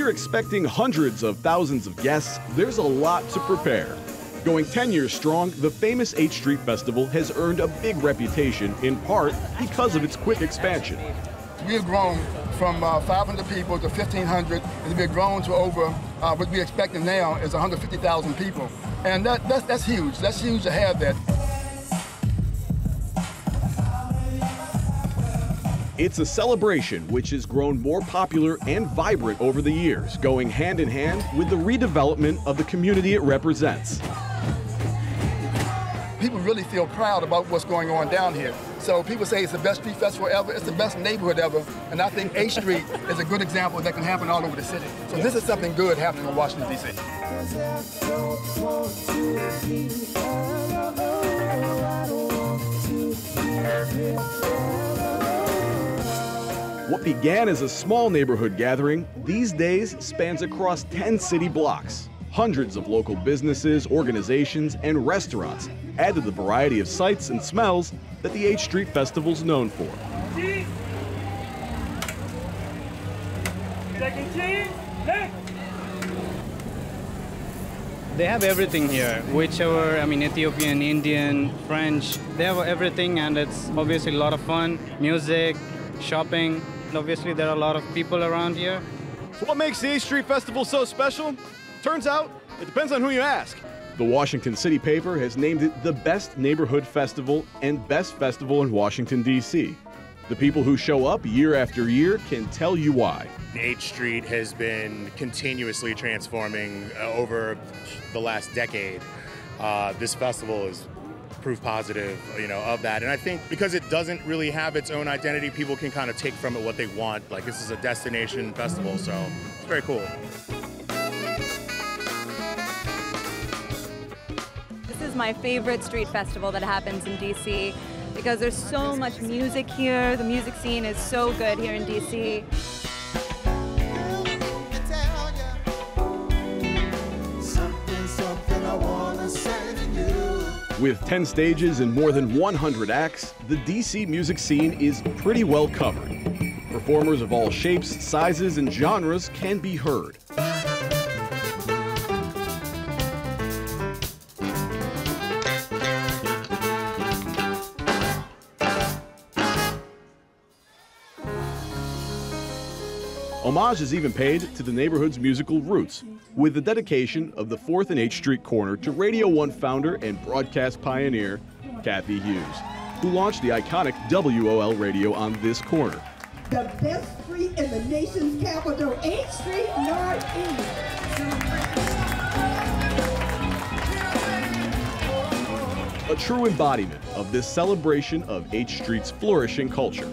you're expecting hundreds of thousands of guests, there's a lot to prepare. Going 10 years strong, the famous 8th Street Festival has earned a big reputation, in part because of its quick expansion. We have grown from 500 people to 1,500, and we've grown to over what we're expecting now is 150,000 people. And that's huge. That's huge to have that. It's a celebration which has grown more popular and vibrant over the years, going hand in hand with the redevelopment of the community it represents. People really feel proud about what's going on down here. So people say it's the best street festival ever, it's the best neighborhood ever, and I think 8th Street is a good example that can happen all over the city. So this is something good happening in Washington, D.C. What began as a small neighborhood gathering, these days spans across 10 city blocks. Hundreds of local businesses, organizations, and restaurants add to the variety of sights and smells that the 8th Street Festival's known for. They have everything here, whichever, Ethiopian, Indian, French, they have everything, and it's obviously a lot of fun, music, shopping. Obviously, there are a lot of people around here. So what makes the 8th Street Festival so special? Turns out, it depends on who you ask. The Washington City paper has named it the best neighborhood festival and best festival in Washington, D.C. The people who show up year after year can tell you why. 8th Street has been continuously transforming over the last decade. This festival is proof positive, of that. And I think because it doesn't really have its own identity, people can kind of take from it what they want. Like, this is a destination festival, so it's very cool. This is my favorite street festival that happens in DC because there's so much music here. The music scene is so good here in DC. With 10 stages and more than 100 acts, the DC music scene is pretty well covered. Performers of all shapes, sizes, and genres can be heard. Homage is even paid to the neighborhood's musical roots, with the dedication of the 4th and 8th Street corner to Radio 1 founder and broadcast pioneer, Kathy Hughes, who launched the iconic WOL radio on this corner. The best street in the nation's capital, 8th Street Northeast. A true embodiment of this celebration of 8th Street's flourishing culture.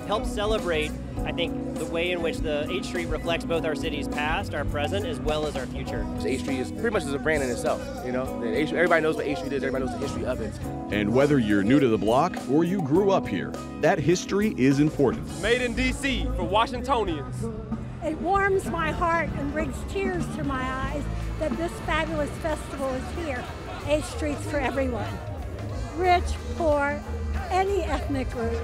Help celebrate, I think, the way in which the 8th Street reflects both our city's past, our present, as well as our future. 8th Street is pretty much a brand in itself, Everybody knows what 8th Street is, everybody knows the history of it. And whether you're new to the block or you grew up here, that history is important. Made in D.C. for Washingtonians. It warms my heart and brings tears to my eyes that this fabulous festival is here. 8th Street's for everyone. Rich, poor, any ethnic group.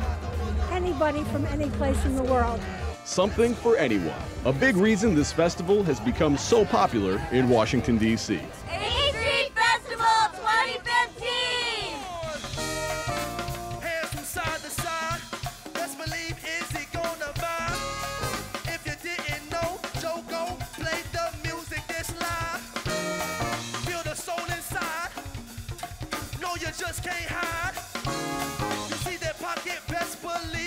Anybody from any place in the world. Something for anyone. A big reason this festival has become so popular in Washington, D.C. 8th Street Festival 2015! Hands from side to side. Let's believe, is it gonna vibe? If you didn't know, Joe go play the music this live. Feel the soul inside. No, you just can't hide. You see that pocket, best believe.